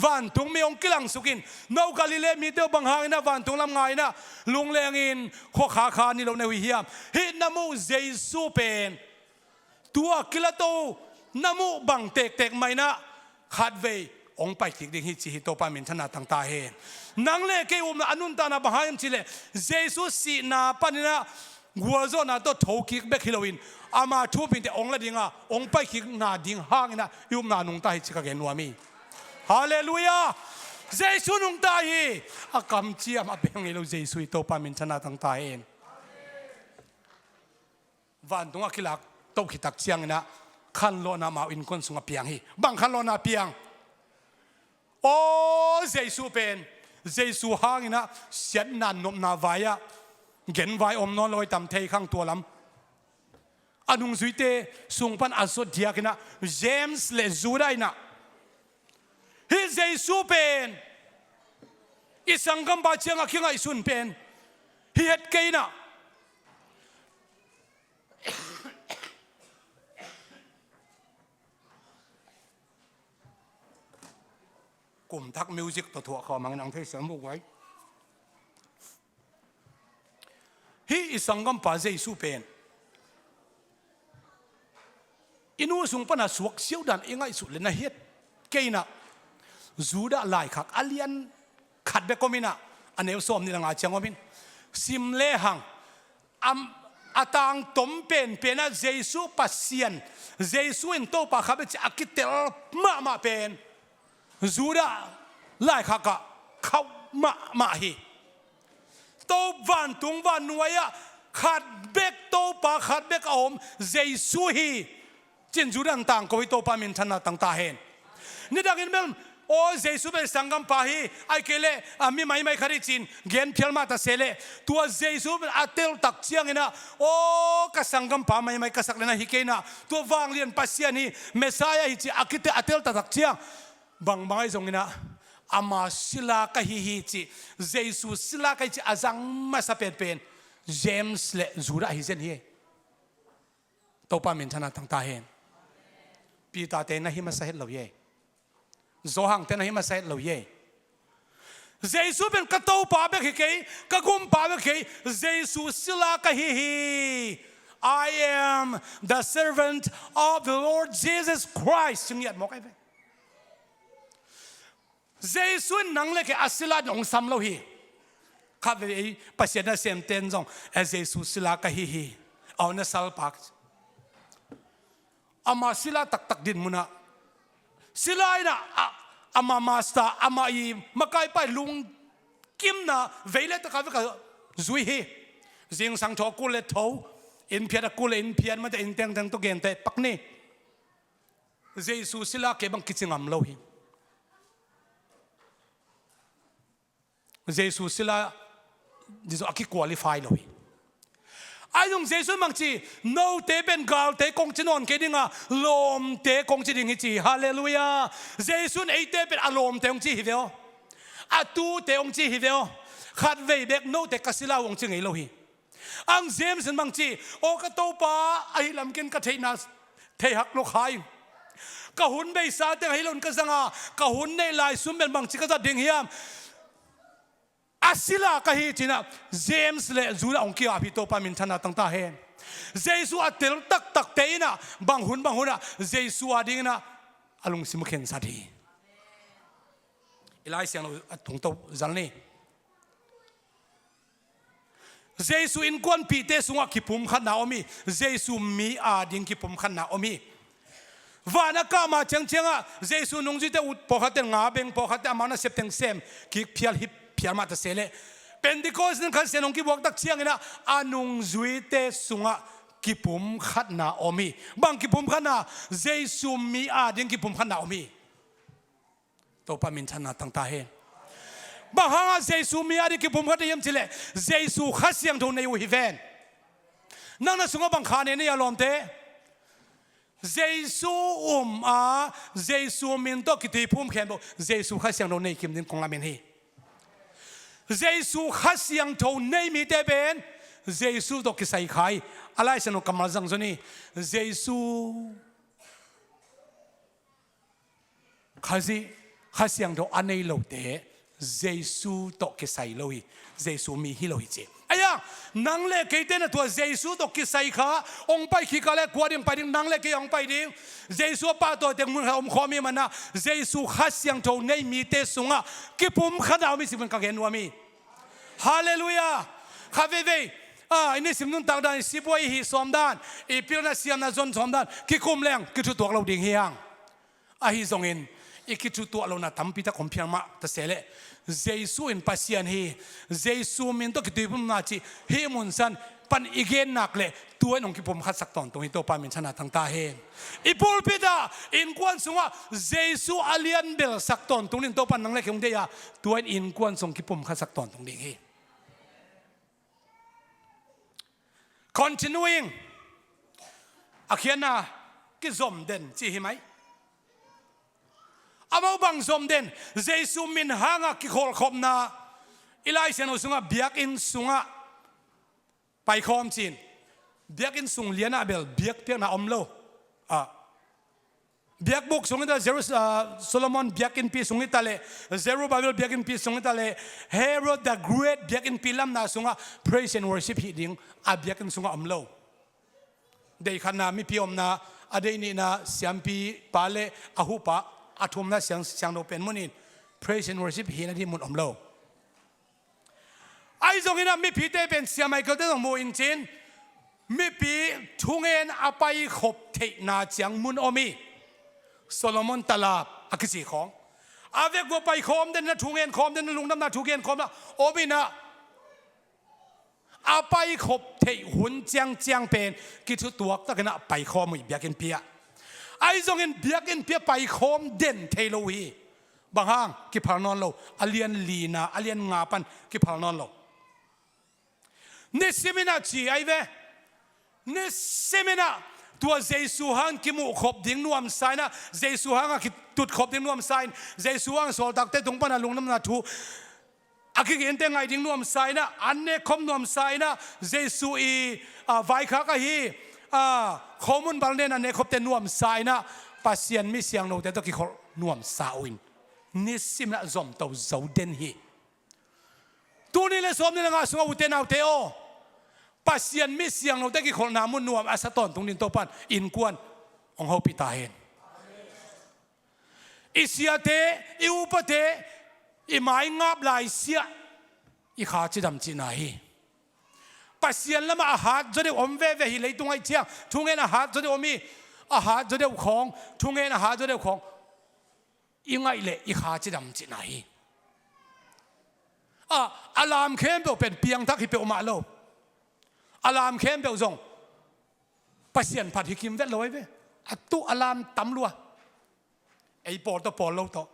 วันตุงมีองกิลังสุกินนกกาลิเลมีเตียวบังหางนะวันตุงลำไงนะลุงเลงอินข้อขานี่เราในวิเฮียมฮิตน้ำมูเจสุเป็นตัวกิลโตน้ำมูบังเตกไม่นะขัดเวองไปคิดดิ้งฮิจิฮิโตปามินธนาต่างตาเห็นนังเล่เกี่ยวกับอนุนตานาบหายมชิเลเจสุสีนาปนินะหัวโซนาโตโถคิกเบคิโลวินอามาทูปินเตองละดิ้งองไปคิกนาดิ้งห่างนะยุมนานุงตาฮิจิกะเกนัวมีฮาเลลูยาเจสุนุงตาฮิอากำเจียมาเป็นไงเราเจสุฮิโตปามินธนาต่างตาเห็นวันตรงอาคิลักโตคิตักเชียงนะขันโลนามาอินคนสุงเปียงฮีบางขันโลนาเปียงโอ้เจสุเป็นเจสุห่างนะเสียนันนมนาวายะเงินวายอมนอนลอยตำเทยข้างตัวลำอนุงสุยเตสุงพันอสุดเดียกินะเจมส์เลจูได้นะฮิเจสุเป็นอิสังกัมบาเชียงอาคิงไอสุนเป็นฮิเฮดเกนะกลุ่มทักมิวสิกตัวขอมังนังเทศมุกไว้ฮีอิสังกัมปาเจสุเป็นอินูสุงปนัสวกเสียวดันเองไอสุดเลยนะเฮ็ดเกยนะจูดาไลคักอเลียนขัดเบกมินะอันนี้ส้มนี่ละงาเชียงว่ามินซิมเลหังอาตังตมเป็นนะเจสุปัสเซียนเจสุอินโตปะขับจะอากิเตลมาเป็นจูดาไล่ข้ากะเขามาฮีโตวันตุงวันนวยะขัดเบกโตปะขัดเบกอมเจสุฮีจินจูดันต่างก็วิโตปามินธนาต่างตาเห็นนี่ดังนั้นโอ้เจสุเป็นสังกัมปาฮีไอเกเลมีไม่ขริจินเงินเพียงมาตาเสเลตัวเจสุเป็นอัตเตลตักเชียงนะโอ้กสังกัมปาไม่กษักเลนะฮิเกนะตัววางเรียนปัสเซียนี่เมสายาฮิจิอากิเตอัตเตลตักเชียงบางจงนะอามาศิลาคฮิฮิจิเจสุศิลาคฮิจิอาจังมาสเปนเป็นเจมส์เลจูราฮิเซนเฮโตปามินธนาต่างตาเห็นปีตาเตนะฮิมาสเฮตเหล่าเย่โซหังเตนะฮิมาสเฮตเหล่าเย่เจสุเป็นกระโตปาเบกฮิเกยกระกุมปาเบกฮิเจสุศิลาคฮิฮิ I am the servant of the Lord Jesus Christ จึงยัดบอกไอ้เว้เจสุนังเล็กอาศิลาหนองซ้ำเราฮีข้าไปปัสยานาเซมเตนจงเจสุศิลากะฮีเอาเนสัลปักอามาศิลาตักดินมุนะศิลาอินะอามามาสตาอามาอีมาไกไปลุงกิมนะเวเลตะข้าไปกับจุยฮีจิงสังทอกุเลทาวอินเพียร์กุเลอินเพียร์มาแต่อินเตงตังตุเกนเตปักนี่เจสุศิลาเก็บังกิจงามเราฮีเจสุศิลาดิโซอากิควอลิฟายเลยไอ้ตรงเจสุมังจีโนเตเป็นกาลเตกงจินอนเกดิงะลมเตกงจิดิงฮิจีฮาเลลูยาเจสุไอเตเป็นอารมณ์เตงจีฮิเวลอาตูเตงจีฮิเวลขัดเวเบกโนเตกัสิลาวงจิงไอโลฮีอังเจมส์มังจีโอกระโตปาไอลำกินกระเทนัสเทหักโลกายกะหุนเบยซาเตงไฮลอนกะสังากะหุนในลายซุมเป็นมังจีกะจะดิงเฮียมอาศิลากะฮีจินะเจมส์เลจูราองคิอาพิโตปามินธนาต่างตาเห็นเจสุอัตเตลตักเตยนะบางหุนนะเจสุอาดิงนะอารมณ์สิมเข็นสัตย์อีไลเสียงเราถงโตจันนี่ Jesu in kwan pi te sunga kipum khat na omi Jesu mi a ding kipum khat na omi vana kama changchenga Jesu nungji te ut pokhaten nga beng pokhate amana septeng sem ki phial hip phial ma ta sele Pentecost nang khan senong ki bok tak chiang ina anung zui te sunga kipum khat na omi bang kipum khat na Jesu mi a ding kipum khat na omi to pa min thana tang ta he bahanga Jesu mi a ding kipum khat yam chile Jesu khasyang tho nei u hi ven nang na sunga bang khane ne yalom te Jesu a Jesu min to kiti phum khen bo Jesu khasyang tho nei kim din kong lamen hi Jesu khasyang tho nei mi te ben Jesu to kisai khai alai sano kamal jang zoni Jesu khasyang tho anei lo te Jesu to kisai lo hi Jesu mi hi lo hi che aya nang le ke te na to Jesu to kisai kha ong pai khi ka le kwa ding pai ding nang le ke ong pai ding Jesu pa to te mun om khomi mana Jesu khasyang tho nei mi te sunga ki pum khada mi simen ka gen wa mi hallelujah khaveve ini simnun tang dan siboi hi somdan I pilna siam na zon somdan ki kum leng ki tu tok lo ding hiang a hi zongin I ki tu tok lo na tampi ta kompiang ma ta sele Jesu in pasian hi Jesu min to ki tu pum na chi hi mun san pan igen nak le tuan ong ki pum khat sak ton tong hi to pa min chana tang ta he I pul pita in kwan sunga Jesu alian bel sak ton tung nin to pan nang le kyong de ya tuan in kwan song ki pum khat sak ton tong ding hi Continuing akhiana ki zom den chi hi mai amau bang zom den Jesu min hanga ki khol khom na ilai seno sunga biak in sunga pai khom chin biak in sung liana bel biak te na omlo biak buk sungi ta Solomon biak in pi sungi tale Zerubbabel biak in pi sungi tale Herod the Great biak in pi lam na sunga praise and worship hi ding a biak in sunga omlo dei khana mi pi om na adei ni na siam pi pale ahupa athum na siang no pen munin praise and worship hi na di mun omlo ai zong ina mi pi te pen siam ai ko te mo in chin mi pi thungen apai khop thei na chiang mun omi Solomon talap akisi khong avek go pai khom den na thungen khom den lungnam na thugen khom na obi na apai khop thei hun chiang pen ki thu tuak ta kana pai khom mi biakin pia ai zong in biakin pia pai khom den thei lo hi banghang ki phalnon lo alian lina alian nga pan ki phalnon lo ne semina chi ai ve ne semina tua Jesu han ki mu khop ding nuam sai na Jesu hanga ki tut khop ding nuam sai Jesu hang sol tak te tung pan lungnam na thu aki gen te ngai ding nuam sai na anne khom nuam sai na Jesu I vai kha ka hi khomun bal ne na ne khop te nuam sai na pasian mi siang no te to ki khol nuam sa win ni sim na zom to zo den hi tu ni le som ni nga sunga u te nau te o pasian mi siang no te ki khol na mun nuam asaton tung nin to pan in kwan ong ho pi ta hen isiate I upate I mai ngap lai sia I kha chi dam chi na hi pasian lama a hat jode om ve hi leitung ai chiang thungen a hat jode omi a hat jode khong thungen a hat jode khong I ngai le I kha chi dam chi na hi alam khem do pen piang thak hi pe oma lo alam khem be zong pasian phat hi kim vet loi ve atu alam tam lua ei por to por lo to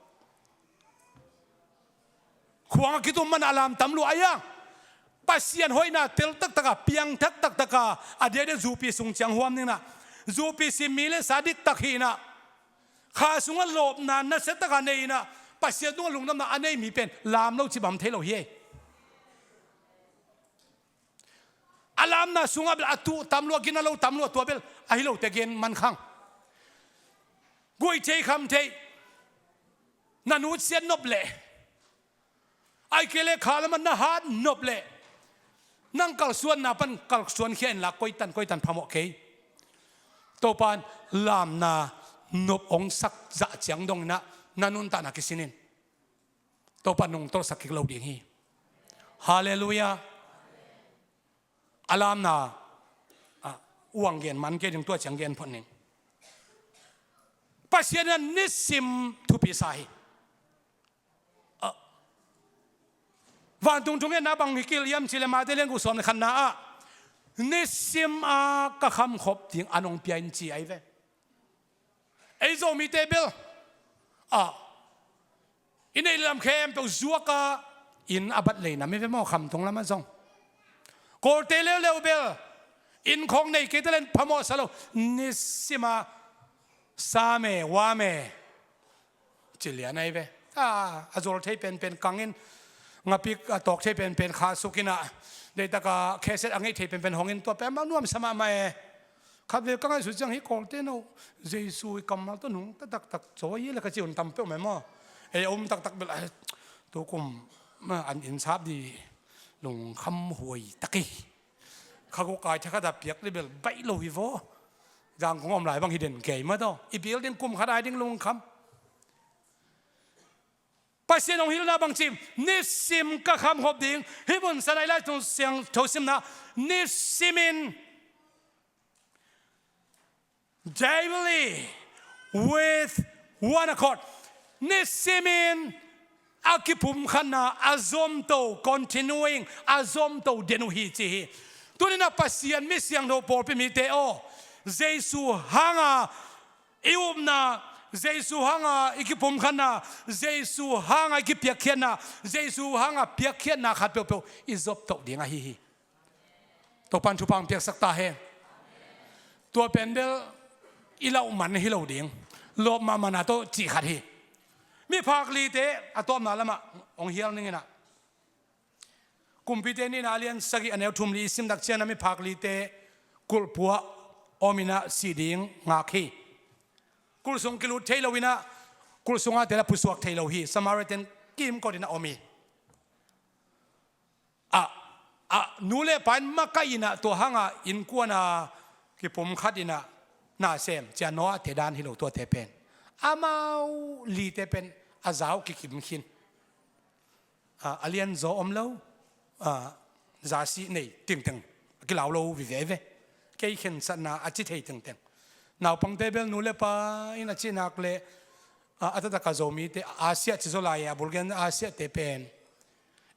khuang ki tum man alam tam lu aya pasian hoina tel tak taka piang thak tak taka ade de zupi sung chang huam ni na zupi si mile sadik tak hi na kha sunga lob na na se taka nei na pasian dung lungnam na anei mi pen lam lo chi bam thelo hi alam na sunga bel atu tamlo ginalo tamlo to bel ahilo te gen man khang goi chei kham thei nanu sian noble ai kele khalama na hat noble nang kal suan na pan kal suan khen la koi tan phamo ke to pan lam na nop ong sak za chiang dong na nanun ta na kisinin to pan nong to sakik lo ding hi hallelujah อารามนาอ้วงเกียนมันเกียนตัวเฉียงเกียนพอนึงปัจจัยนั้นนิสิมทุพิสัยวันตรงเงี้ยนะบางกิลยามชิลมาเตเลงกุศลขันนานิสิมก็คำขบถึงอนงเปียนจีไอเวไอโซมีเตเบลอินในลำเข้มตัวจัวก็อินอบัดเลยนะไม่เป็นหม้อคำตรงละมาซองโกเตเลเลวเบลอินของในกิตเลนพมอสโลนิสิมาสาเมวาเมจิเลียนไอเวอาจจะใช้เป็นกังอินงับปีกตอกใช้เป็นขาสุกินะเดี๋ยวตะกาเคสอังเใช้เป็นหงอินตัวเป็นมันนุ่มสมาไม่ขับเรือก็ง่ายสุดจังฮิโกเตโนเจสุยกำมาต้นหงตักโซ่ยี่แล้วก็จีนทำเปรี้ยวไหมมั่วอมตักเบลตัวกุมมาอันอินทราบดีลงคำหวยตะกี้ข้าก็กายถ้าข้าดับเปียกเลยเบลใบโลหิโวจางของอมหลายบางทีเด่นเก๋มาต่ออีเปียกเด่นกุมขาได้เด่นลงคำปัจเจกของฮิลนาบางจิมนิสิมก็คำหอบดิ่งฮิบุนสลายไล่ตรงเสียงทศิมนะนิสิมิน daily with one accord นิสิมินอากิพุมขันนาอาซอมโต continuing อาซอมโตเดนุฮิจีตัวนี้นะปัจเจกมิเสียงโนโปรเป็นมิเตโอเจสุฮังอาอิอุมนาเจสุฮังอาอิกิพุมขันนาเจสุฮังอาอิกิเปียกเขียนนาเจสุฮังอาเปียกเขียนนาขัดเปียวเปียวอิซอบโตเดียงอาฮิตัวปันทุพังเปียกสักตาเฮตัวเป็นเดลอิเลามันฮิเลาเดียงลบมานาโตจีขัดฮิมีภาคลีเตอะตัวมาละมาองเฮียลนี่นะกุมพิเตนี่นาเลียนสกิอันเอลทุมลีซิมดักเชียนมีภาคลีเตกุลปัวอมินาสีดิงงาคีกุลสงกิลุเทลวินะกุลสงอาเตละพุสวกเทลฮีสมาริเตนกิมก็ดินะอมีนูเลปันมาไกอินะตัวหังอินกวนากิผมขัดอินะนาเซมจะโนอาเทดานฮิโลตัวเทเป็นอามาลีเตเป็นอาซาวกิคิมขินอาเลียนโซอมเลวซาซีนี่ติงติงกิลาวโลวิเวเวเกี่ยขินสันนาอาจิตเฮติงติงนาวปังเตเบลนูเลปาอินาจินักเลอัตตะกาโซมีเตอาเซียจิโซลายาบุลเกนอาเซียเตเป็น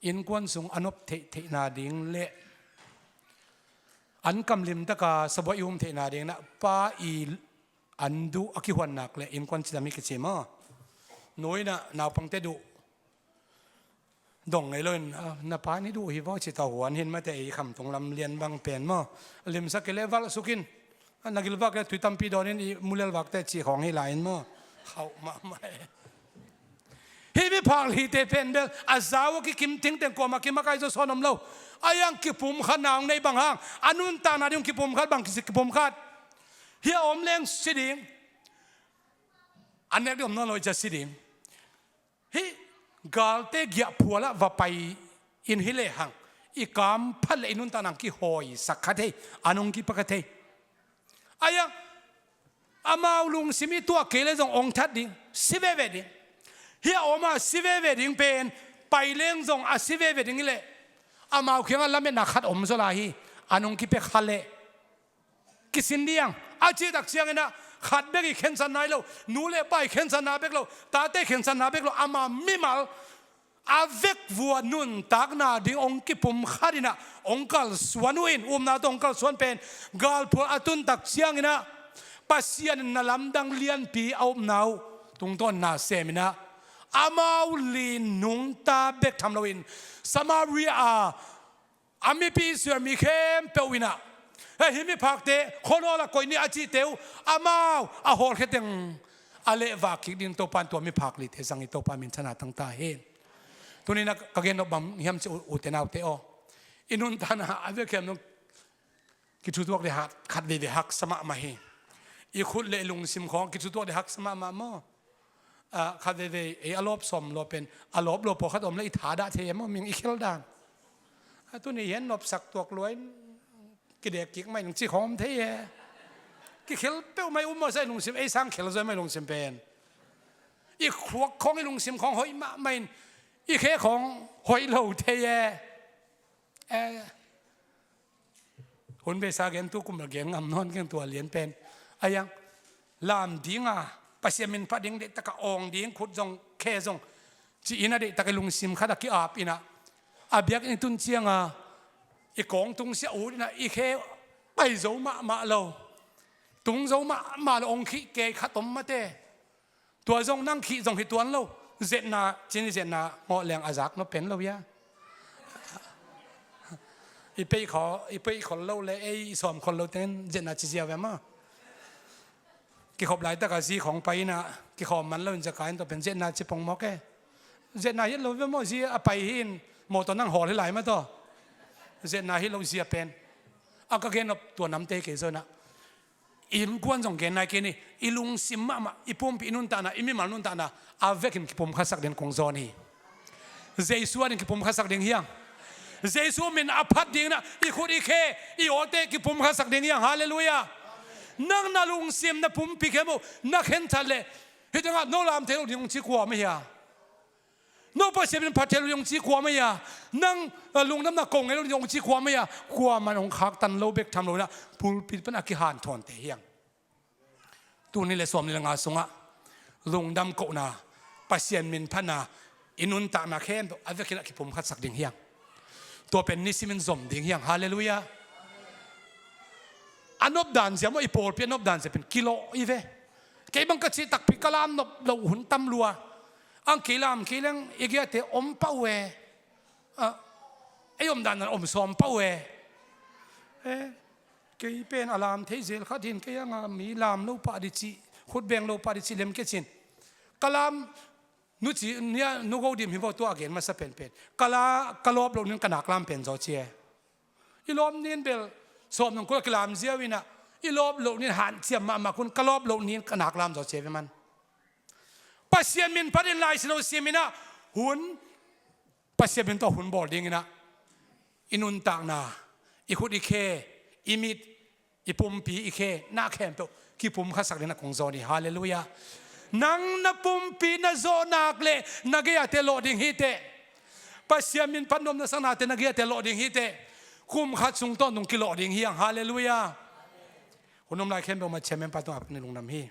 อินกวนสุงอนบเทนาดิงเลอันกำลิมตะกาสบยุมเทนาดิงนะป้าอีอันดูอคิวันนักเลอินกวนจิตามิกเชมาหน่วยนะนาวปังเตดูดงไงเลยนะป้านี่ดูฮิวจิตาหัวเห็นมาแต่อีคำตรงลำเลียนบางเปลี่ยนมาลิมสักเลวัลสุกินนักกิลวักตุยตัมปีดอนินมุเลลวักแต่จีของให้หลายมาเขามาไม่เฮ้ยไม่พังฮีเตเป็นเบลอาซาวกิคิมทิ้งแต่กว่ามากิมาไกจะสอนนำเราอายังกิปุ่มขนางในบางห้างอันนู้นตานาดิงกิปุ่มขัดบางกิปุ่มขัดเฮียอมเลี้ยงสิดิงอันนี้เรื่องนั้นเราจะสิดิงเฮ้ยกาลเตเกียผัวละว่าไปอินฮิเลหังอีกามพัดเลยนู้นตานังกิหอยสักขัดเฮอันนู้นกิปะขัดเฮอายังอามาลุงสิมีตัวเกลจงองทัดดิงสิเวเวดิงเฮียอมาสิเวเวดิงเป็นไปเลี้ยงจงอาสิเวเวดิงเลยอามาเขียนละเม็ดนักขัดอมโซลาฮีอันนู้นกิเปขัดเลยกิสินเดียงอาจีดักเสียงนะขัดเบกิเข็นสันนายเรานูเล่ไปเข็นสันนาเบกเราตาเตเข็นสันนาเบกเราอามามิมัลอาเวกวัวนุนตักนาดิองกิปุ่มขัดินะองกัลสวนวินนาตองกัลสวนเป็นกาลพัวอตุนตักเสียงนะปัสยานนลำดังเลียนปีเอาหนาวตรงต้นนาเซมินะอามาลีนุงตาเบกทำเราอินสมาเรียอามิปีเสือมีเข้มเปวินะเฮ้ยมีพักเตะคนละคนนี้อาจิเตวอามาอาหอลแค่ตึงอาเลวากิดินโตปันตัวมีพักลิเทสังอิโตปามินชนะตั้งตาเห็นตัวนี้นักกเกณฑ์บัมเฮียมจะอุตนาวเตออินุนทานะอาเวกเข็มนุกิจุตัวเดหักขัดเดหักสมะมาเฮอีขุดเลลุงซิมของกิจุตัวเดหักสมะมาโมขัดเดอลบสมโลเป็นอลบโลพอขัดอมเลยอิฐาดาเทียมมิงอิเคลดานตัวนี้เห็นนบสักตัวกล้วยกิเด็กกิกไม่ลงจีของเทียกิเคลเป้าไม่อุ้มมาใส่ลุงซิมไอ้สังเคลจะไม่ลงซิมเป็นอีขวกของไอ้ลุงซิมของหอยมาไม่อีเคของหอยเหล่าเทีย หุ่นเบสาเกนตุกุมระเกงอำนอนเกงตัวเหรียญเป็นอายังลามดิ้งอ่ะปัสยามินพัดดิ้งเด็กตะกะองดิ้งขุดจงแค่จงจีอินะเด็กตะกะลุงซิมขัดกีอาบอินะอาเบียกอินตุนเชียงอ่ะอีกองตุงเสียอูดนะอีแค่ไปโจมาเราตุงโจมาเราองขี้เกยขัดตมมาเตตัวจงนั่งขี้จงหิตัวเราเจน่าจินเจน่าหมอแรงอาจักนับเป็นเราเยอะอีไปขอเราเลยไอ้สอมคนเราเต้นเจน่าจีเจียวแบบมั้งกี่ขอบหลายตะกะซีของไปนะกี่ขอบมันเราจะกลายตัวเป็นเจน่าจีปงมอกแกเจน่าเห็นเราแบบมั้งซีไปหินหมอตอนนั่งห่อหลายมาต่อเจน่าเห็นเราเสียเป็นก็เกณฑ์ตัวน้ำเตะเกศนะอีลุงกวนจงเกณฑ์นายเกณฑ์นี่อีลุงซิมมาอีปุ่มปีนุนตานะอีมิมานุนตานะอาเวกินกิปุ่มข้าศึกเด่นของโซนี่เจสัวนี่กิปุ่มข้าศึกเด่นเฮียงเจสัวมินอภัดดิ้งนะอีขุดอีเคอีโอเตกิปุ่มข้าศึกเด่นเฮียงฮาเลลูยานั่งนาลุงซิมนะปุ่มปีเข้มนักเห็นทะเลเฮ้ยจังหวะโนรามเทลุยงจีกัวไม่เฮียโนปัสเซเป็นพัดเทลุยงจีกัวไม่เฮียนั่งลุงน้ำหนักกงไอ้ลุยงจีกัวไม่เฮียกัวมันองคักตันโลเบกทำโลนะพูดปิดเป็นอากิฮานทอนเทียงตัวนี้เลยสวมในงานสงะลุงดำโกนาปัสเซนมินพันนาอินุนตามาเข้มตัวอาจจะคิดว่าผมขัดสักดิ่งเฮียงตัวเป็นนิสิมินสมดิ่งเฮียงฮาเลลูยาอันนบดันเสียว่าอีโปลเป็นนบดันเสียเป็นกิโลอีเวเกี่ยบังกัดสิตักพิกลามนบเราหุ่นตำลัวอังกิลามกิลังอีกอย่างเตอมเป้าเวไอ้อมดันนั้นอมสอมเป้าเวเกี่ยเป็นอารามเทเซลขัดหินเกี่ยงมีลามโลปาดิจิขุดเบงโลปาดิจิเลมเกชินกลามนุจีเนี่ยนุโกดิมหิบตัวเกณฑ์มาสเปนเป็นกลอบโลนึงกันนักลามเป็นโจเชียอีลอมนี่เบลสอบนึงก็กลามเสียวินะอีลอบโลนี่หันเสียมาคุณกลอบโลนี่กันนักลามโจเชียมันปัสยามินพัดินไลส์โนเสียมินะหุ่นปัสยามินตัวหุ่นบอดดิ้งนะอินุนต่างนาอีขุดอีเคอีมิดอีปุ่มปีอีเคน่าแข็งตัวกี่ปุ่มข้าสักเดนักของโซนี่ฮาเลลูยานังนับปุ่มปีนัโซนักเลนักเกียเตโลดิ้งฮิเตปัสยามินพันนมนัสนาเตนักเกียเตโลดิ้งฮิเตคุมขัดสุงต้นตรงกิโลดิ้งฮิยังฮาเลลูยาคุณนมลายเข้มตัวมาเชมเมนปัตตงอับในลุงน้ำฮี